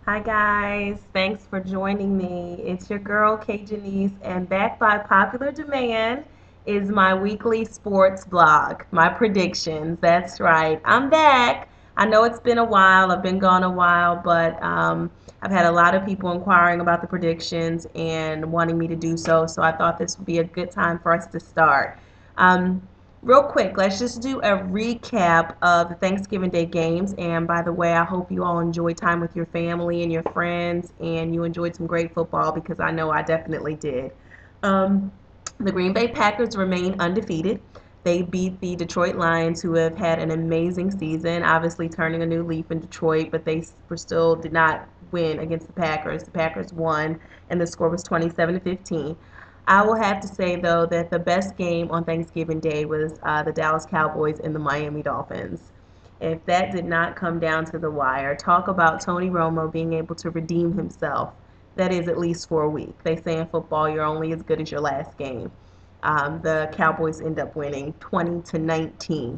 Hi guys, thanks for joining me. It's your girl KJanese, and back by popular demand is my weekly sports blog, my predictions. That's right, I'm back. I know it's been a while, I've been gone a while, but I've had a lot of people inquiring about the predictions and wanting me to do so, so I thought this would be a good time for us to start. Um, Real quick, let's just do a recap of the Thanksgiving Day games. And by the way, I hope you all enjoyed time with your family and your friends and you enjoyed some great football because I know I definitely did. Um, the Green Bay Packers remain undefeated. They beat the Detroit Lions, who have had an amazing season, obviously turning a new leaf in Detroit, but they were still did not win against the Packers. The Packers won, and the score was 27-15. I will have to say, though, that the best game on Thanksgiving Day was the Dallas Cowboys and the Miami Dolphins. If that did not come down to the wire, talk about Tony Romo being able to redeem himself. That is at least for a week. They say in football, you're only as good as your last game. The Cowboys end up winning 20-19.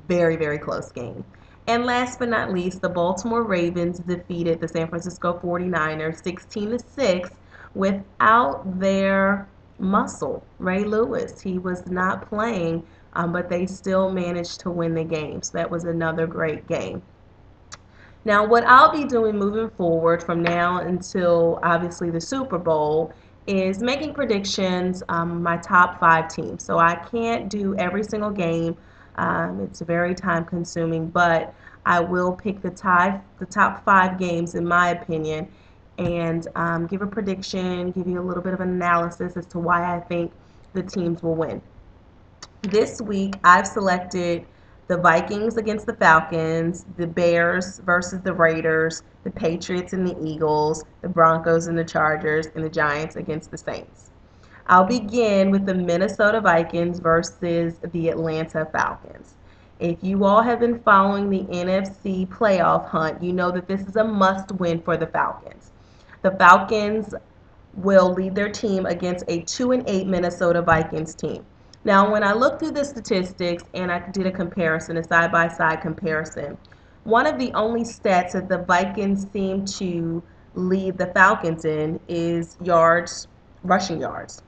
Very, very close game. And last but not least, the Baltimore Ravens defeated the San Francisco 49ers 16-6 without their muscle, Ray Lewis. He was not playing, but they still managed to win the game. So that was another great game. Now, what I'll be doing moving forward from now until obviously the Super Bowl is making predictions, my top five teams. So I can't do every single game. It's very time consuming, but I will pick the top five games in my opinion and give a prediction, give you a little bit of analysis as to why I think the teams will win. This week, I've selected the Vikings against the Falcons, the Bears versus the Raiders, the Patriots and the Eagles, the Broncos and the Chargers, and the Giants against the Saints. I'll begin with the Minnesota Vikings versus the Atlanta Falcons. If you all have been following the NFC playoff hunt, you know that this is a must win for the Falcons. The Falcons will lead their team against a 2-8 Minnesota Vikings team. Now, when I looked through the statistics and I did a comparison, a side-by-side comparison, one of the only stats that the Vikings seem to lead the Falcons in is yards, rushing yards.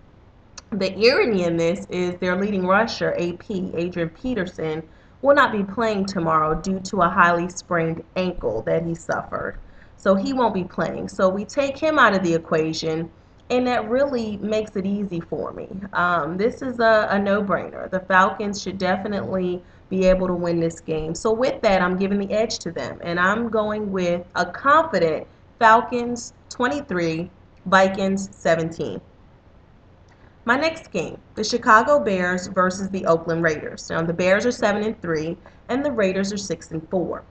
The irony in this is their leading rusher, AP, Adrian Peterson, will not be playing tomorrow due to a highly sprained ankle that he suffered. So he won't be playing. So we take him out of the equation, and that really makes it easy for me. This is a no-brainer. The Falcons should definitely be able to win this game. So with that, I'm giving the edge to them, and I'm going with a confident Falcons 23, Vikings 17. My next game, the Chicago Bears versus the Oakland Raiders. Now the Bears are 7-3 and the Raiders are 6-4.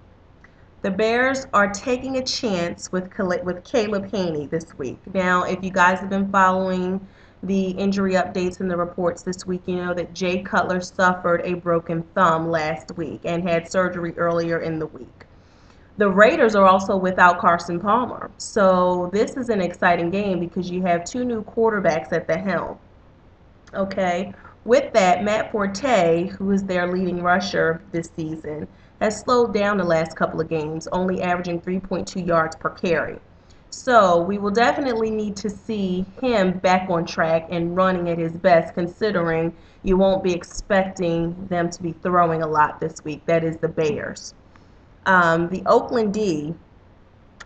The Bears are taking a chance with Caleb Haney this week. Now, if you guys have been following the injury updates and the reports this week, you know that Jay Cutler suffered a broken thumb last week and had surgery earlier in the week. The Raiders are also without Carson Palmer. So this is an exciting game because you have two new quarterbacks at the helm. Okay. With that, Matt Forte, who is their leading rusher this season, has slowed down the last couple of games, only averaging 3.2 yards per carry. So we will definitely need to see him back on track and running at his best, considering you won't be expecting them to be throwing a lot this week. That is the Bears. The Oakland D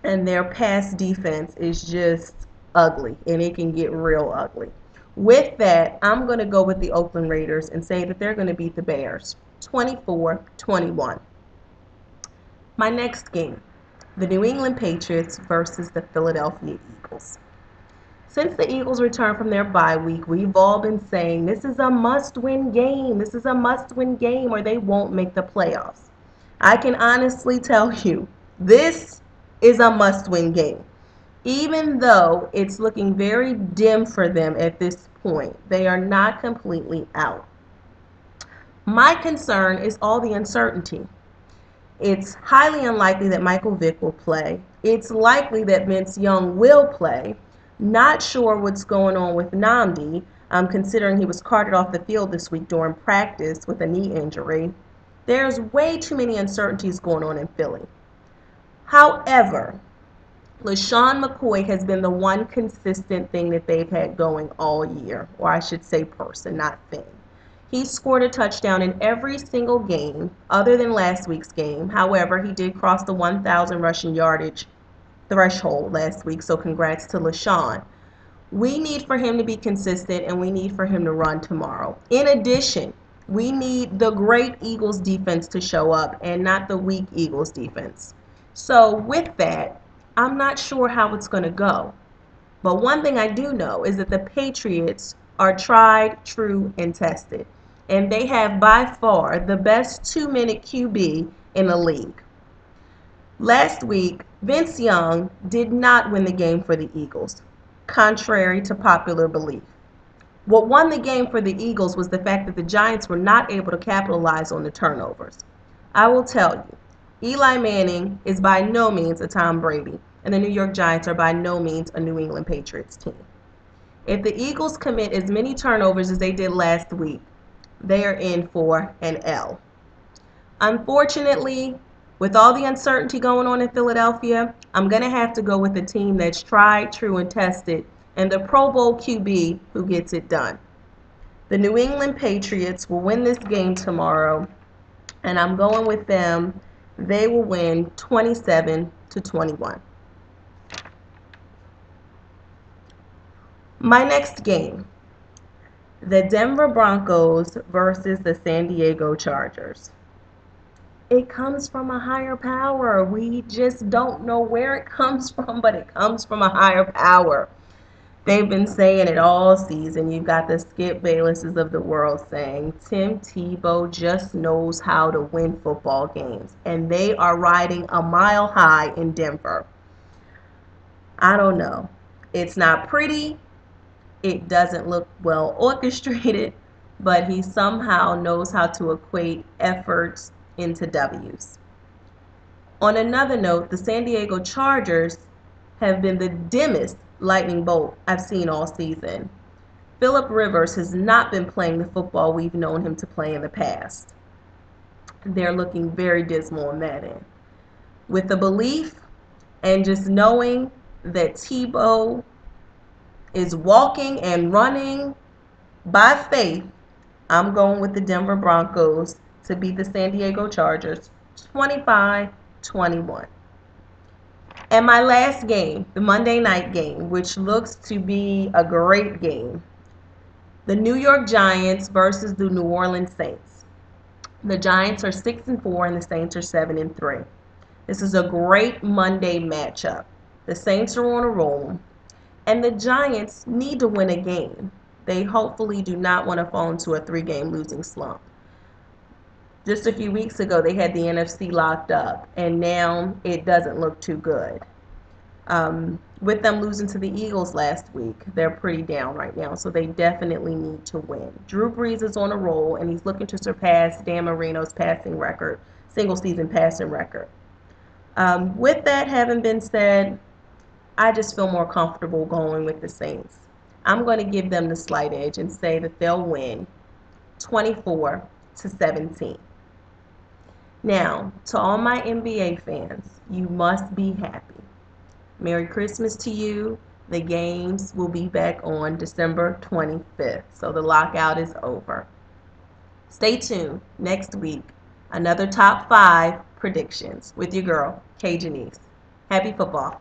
and their pass defense is just ugly, and it can get real ugly. With that, I'm going to go with the Oakland Raiders and say that they're going to beat the Bears 24-21. My next game, the New England Patriots versus the Philadelphia Eagles. Since the Eagles returned from their bye week, we've all been saying this is a must-win game. This is a must-win game or they won't make the playoffs. I can honestly tell you, this is a must-win game. Even though it's looking very dim for them at this point, they are not completely out. My concern is all the uncertainty. It's highly unlikely that Michael Vick will play. It's likely that Vince Young will play. Not sure what's going on with Namdi, considering he was carted off the field this week during practice with a knee injury. There's way too many uncertainties going on in Philly. However, LaShawn McCoy has been the one consistent thing that they've had going all year, or I should say person, not thing. He scored a touchdown in every single game other than last week's game. However, he did cross the 1,000 rushing yardage threshold last week, so congrats to LaShawn. We need for him to be consistent, and we need for him to run tomorrow. In addition, we need the great Eagles defense to show up and not the weak Eagles defense. So with that, I'm not sure how it's going to go. But one thing I do know is that the Patriots are tried, true, and tested. And they have by far the best 2-minute QB in the league. Last week, Vince Young did not win the game for the Eagles, contrary to popular belief. What won the game for the Eagles was the fact that the Giants were not able to capitalize on the turnovers. I will tell you, Eli Manning is by no means a Tom Brady, and the New York Giants are by no means a New England Patriots team. If the Eagles commit as many turnovers as they did last week, they are in for an L. Unfortunately, with all the uncertainty going on in Philadelphia, I'm going to have to go with a team that's tried, true, and tested, and the Pro Bowl QB who gets it done. The New England Patriots will win this game tomorrow, and I'm going with them. They will win 27-21. My next game, the Denver Broncos versus the San Diego Chargers. It comes from a higher power. We just don't know where it comes from, but it comes from a higher power. They've been saying it all season. You've got the Skip Baylesses of the world saying Tim Tebow just knows how to win football games, and they are riding a mile high in Denver. I don't know. It's not pretty. It doesn't look well orchestrated, but he somehow knows how to equate efforts into W's. On another note, the San Diego Chargers have been the dimmest lightning bolt I've seen all season. Phillip Rivers has not been playing the football we've known him to play in the past. They're looking very dismal on that end. With the belief and just knowing that Tebow is walking and running by faith, I'm going with the Denver Broncos to beat the San Diego Chargers 25-21. And my last game, the Monday night game, which looks to be a great game, the New York Giants versus the New Orleans Saints. The Giants are 6-4 and the Saints are 7-3. This is a great Monday matchup. The Saints are on a roll, and the Giants need to win a game. They hopefully do not want to fall into a 3-game losing slump. Just a few weeks ago, they had the NFC locked up, and now it doesn't look too good. With them losing to the Eagles last week, they're pretty down right now, so they definitely need to win. Drew Brees is on a roll, and he's looking to surpass Dan Marino's passing record, single-season passing record. With that having been said, I just feel more comfortable going with the Saints. I'm going to give them the slight edge and say that they'll win 24-17. Now, to all my NBA fans, you must be happy. Merry Christmas to you. The games will be back on December 25th, so the lockout is over. Stay tuned next week. Another top 5 predictions with your girl, KJanese. Happy football.